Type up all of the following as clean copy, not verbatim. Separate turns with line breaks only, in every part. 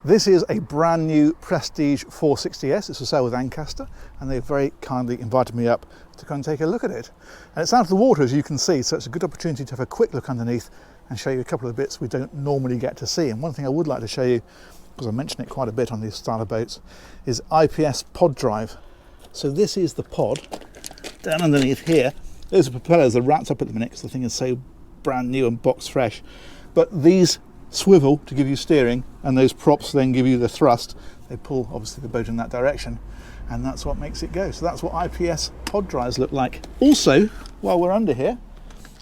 This is a brand new Prestige 460S. It's for sale with Ancaster, and they've very kindly invited me up to come and take a look at it. And it's out of the water, as you can see, so it's a good opportunity to have a quick look underneath and show you a couple of bits we don't normally get to see. And one thing I would like to show you, because I mention it quite a bit on these style of boats, is IPS pod drive. So this is the pod down underneath here. Those are propellers that are wrapped up at the minute because the thing is so brand new and box fresh. But these swivel to give you steering, and those props then give you the thrust. They pull obviously the boat in that direction, and that's what makes it go. So that's what IPS pod drives look like. Also, while we're under here,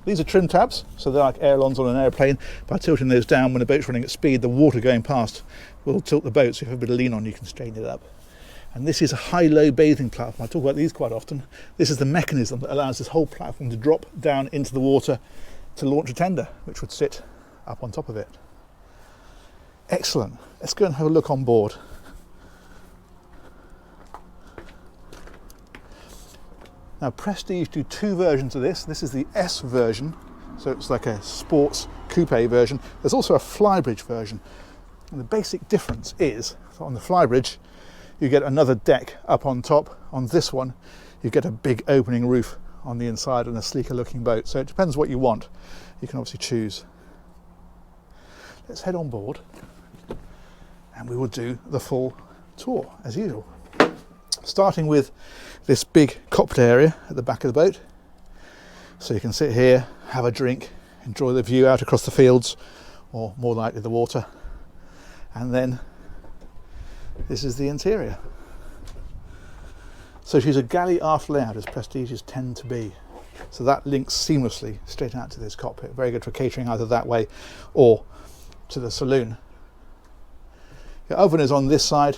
these are trim tabs, so they're like ailerons on an airplane. By tilting those down when the boat's running at speed, the water going past will tilt the boat, so if you have a bit of lean on, you can straighten it up. And this is a high-low bathing platform. I talk about these quite often. This is the mechanism that allows this whole platform to drop down into the water to launch a tender, which would sit up on top of it. Excellent. Let's go and have a look on board. Now, Prestige do two versions of this. This is the S version, so it's like a sports coupe version. There's also a flybridge version. And the basic difference is, so on the flybridge, you get another deck up on top. On this one, you get a big opening roof on the inside and a sleeker looking boat. So it depends what you want. You can obviously choose. Let's head on board, and we will do the full tour as usual. Starting with this big cockpit area at the back of the boat. So you can sit here, have a drink, enjoy the view out across the fields, or more likely the water. And then this is the interior. So she's a galley aft layout, as Prestiges tend to be. So that links seamlessly straight out to this cockpit. Very good for catering either that way or to the saloon. The oven is on this side,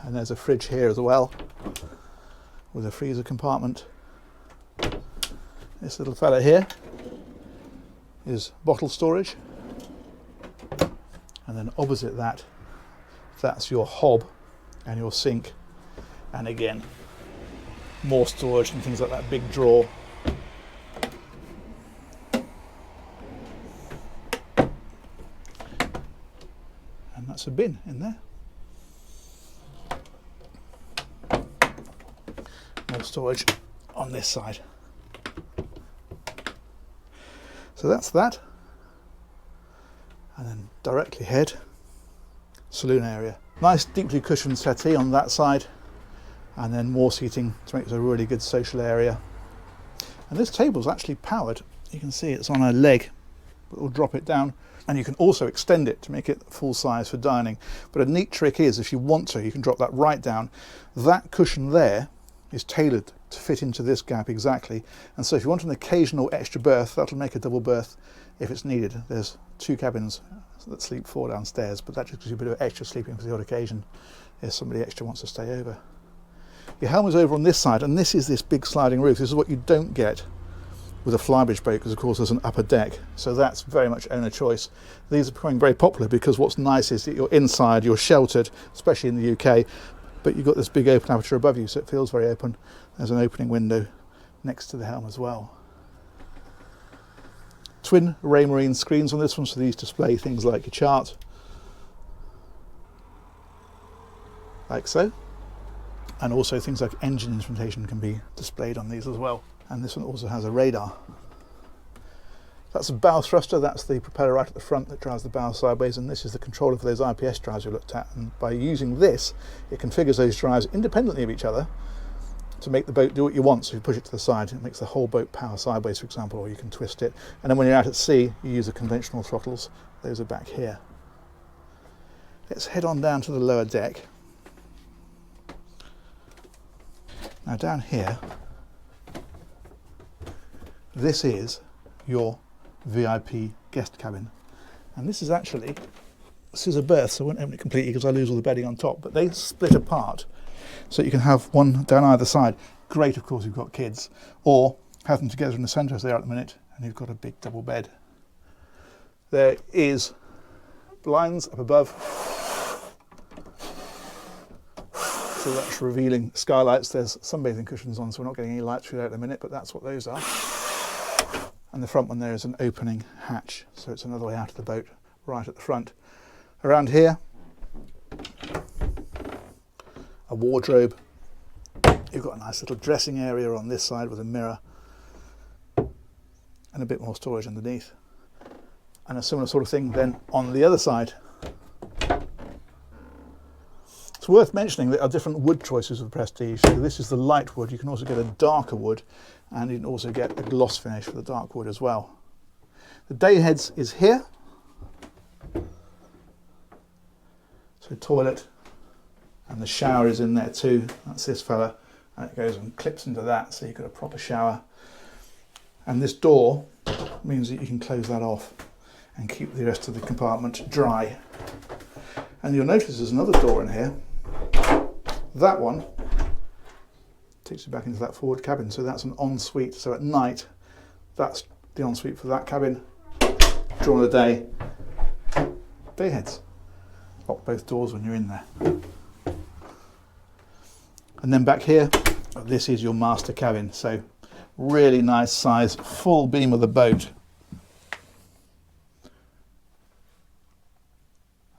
and there's a fridge here as well with a freezer compartment. This little fella here is bottle storage, and then opposite that, that's your hob and your sink, and again more storage and things like that big drawer. And that's a bin in there. More storage on this side. So that's that. And then directly ahead, saloon area. Nice deeply cushioned settee on that side, and then more seating to make it a really good social area. And this table's actually powered. You can see it's on a leg, but we'll drop it down. And you can also extend it to make it full size for dining. But a neat trick is, if you want to, you can drop that right down. That cushion there is tailored to fit into this gap exactly. And so if you want an occasional extra berth, that'll make a double berth if it's needed. There's two cabins that sleep four downstairs, but that just gives you a bit of extra sleeping for the odd occasion if somebody extra wants to stay over. Your helm is over on this side, and this is this big sliding roof. This is what you don't get with a flybridge boat, because of course there's an upper deck, so that's very much owner choice. These are becoming very popular because what's nice is that you're inside, you're sheltered, especially in the UK, but you've got this big open aperture above you, so it feels very open. There's an opening window next to the helm as well. Twin Raymarine screens on this one, so these display things like your chart, like so, and also things like engine instrumentation can be displayed on these as well. And this one also has a radar. That's a bow thruster, that's the propeller right at the front that drives the bow sideways, and this is the controller for those IPS drives we looked at. And by using this, it configures those drives independently of each other to make the boat do what you want. So if you push it to the side, it makes the whole boat power sideways, for example, or you can twist it. And then when you're out at sea, you use the conventional throttles. Those are back here. Let's head on down to the lower deck. Now down here, this is your VIP guest cabin. And this is a berth, so I won't open it completely because I lose all the bedding on top, but they split apart so you can have one down either side. Great, of course, if you've got kids, or have them together in the centre as they are at the minute, and you've got a big double bed. There is blinds up above, so that's revealing skylights. There's sunbathing cushions on, so we're not getting any light through there at the minute, but that's what those are. And the front one there is an opening hatch, so it's another way out of the boat right at the front. Around here, a wardrobe. You've got a nice little dressing area on this side with a mirror and a bit more storage underneath. And a similar sort of thing then on the other side. It's worth mentioning that there are different wood choices of the Prestige. So this is the light wood. You can also get a darker wood, and you can also get a gloss finish for the dark wood as well. The day heads is here. So toilet, and the shower is in there too. That's this fella, and it goes and clips into that, so you've got a proper shower. And this door means that you can close that off and keep the rest of the compartment dry. And you'll notice there's another door in here. That one takes you back into that forward cabin, so that's an ensuite. So at night, that's the ensuite for that cabin. During the day, day heads. Lock both doors when you're in there. And then back here, this is your master cabin. So really nice size, full beam of the boat.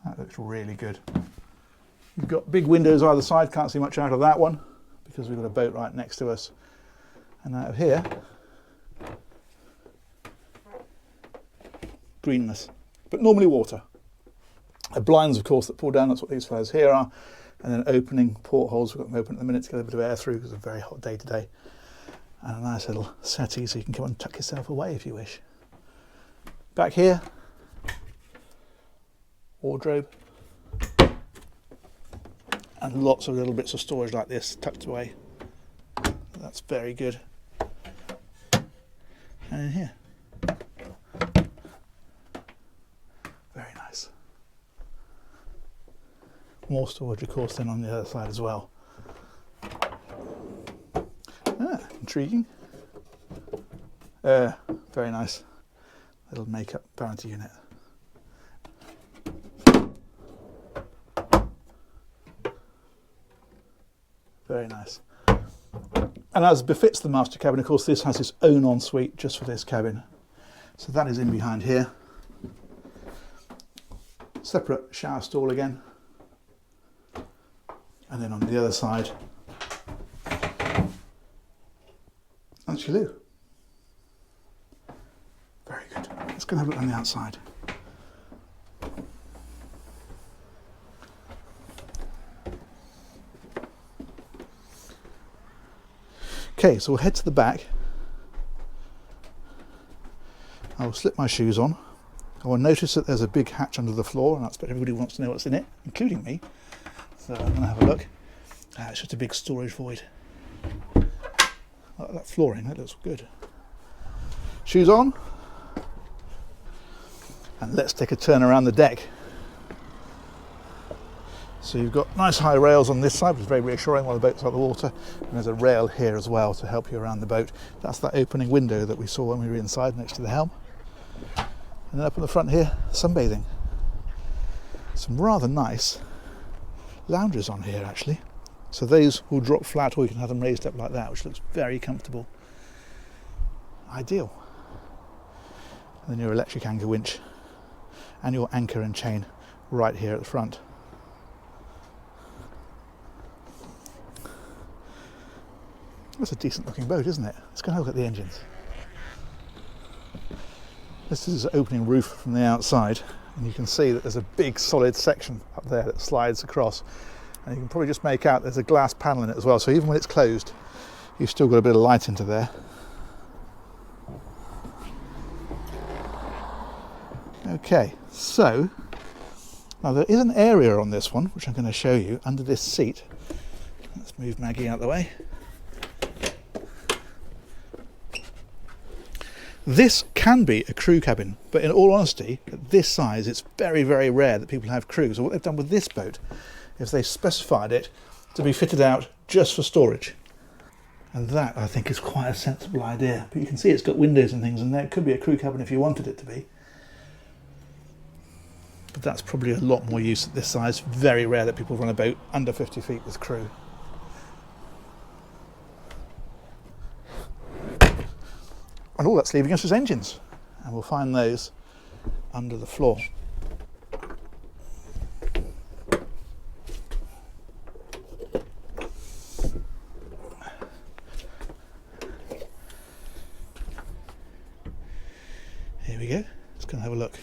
That looks really good. You've got big windows either side, can't see much out of that one because we've got a boat right next to us. And out of here, greenness, but normally water. The blinds, of course, that pull down, that's what these fellows here are. And then opening portholes, we've got them open at the minute to get a bit of air through because it's a very hot day today. And a nice little settee so you can come and tuck yourself away if you wish. Back here, wardrobe. And lots of little bits of storage like this tucked away. That's very good. And in here, very nice. More storage, of course, then on the other side as well. Intriguing. Very nice. Little makeup vanity unit. Very nice. And as befits the master cabin, of course, this has its own ensuite just for this cabin. So that is in behind here. Separate shower stall again. And then on the other side, that's your loo. Very good. Let's go and have a look on the outside. Okay, so we'll head to the back. I will slip my shoes on. I will notice that there's a big hatch under the floor, and I expect everybody wants to know what's in it, including me. So I'm going to have a look. It's just a big storage void. That flooring, that looks good. Shoes on. And let's take a turn around the deck. So you've got nice high rails on this side, which is very reassuring while the boat's out of the water. And there's a rail here as well to help you around the boat. That's that opening window that we saw when we were inside next to the helm. And then up in the front here, sunbathing. Some rather nice lounges on here actually. So those will drop flat, or you can have them raised up like that, which looks very comfortable. Ideal. And then your electric anchor winch and your anchor and chain right here at the front. That's a decent looking boat, isn't it? Let's go and have a look at the engines. This is the opening roof from the outside, and you can see that there's a big solid section up there that slides across, and you can probably just make out there's a glass panel in it as well, so even when it's closed you've still got a bit of light into there. Okay, so now there is an area on this one which I'm going to show you under this seat. Let's move Maggie out of the way. This can be a crew cabin, but in all honesty, at this size, it's very, very rare that people have crews. So what they've done with this boat is they specified it to be fitted out just for storage. And that, I think, is quite a sensible idea. But you can see it's got windows and things in there. It could be a crew cabin if you wanted it to be. But that's probably a lot more use at this size. Very rare that people run a boat under 50 feet with crew. And all that's leaving us is engines, and we'll find those under the floor. go and have a look.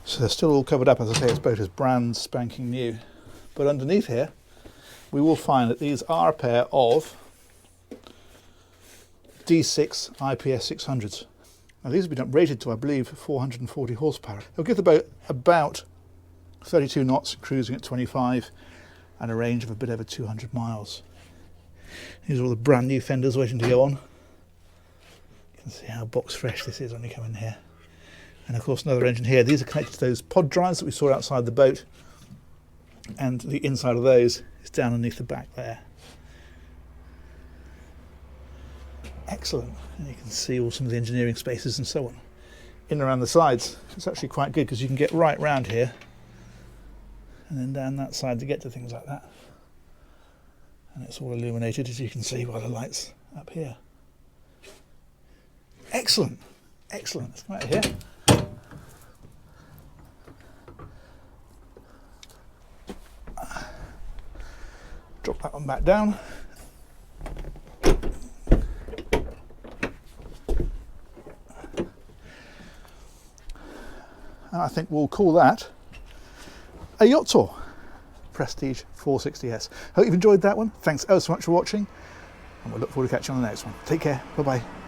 So they're still all covered up. As I say, this boat is brand spanking new. But underneath here, we will find that these are a pair of D6 IPS 600s. Now these have been uprated to, I believe, 440 horsepower. They'll give the boat about 32 knots, cruising at 25, and a range of a bit over 200 miles. These are all the brand new fenders waiting to go on. You can see how box fresh this is when you come in here. And of course another engine here. These are connected to those pod drives that we saw outside the boat, and the inside of those is down underneath the back there. Excellent. And you can see all some of the engineering spaces and so on. In and around the sides, it's actually quite good because you can get right round here and then down that side to get to things like that. And it's all illuminated, as you can see, by the lights up here. Excellent. Excellent. Let's come out here. Drop that one back down. And I think we'll call that a yacht tour. Prestige 460S. Hope you've enjoyed that one. Thanks so much for watching, and we'll look forward to catching you on the next one. Take care. Bye bye.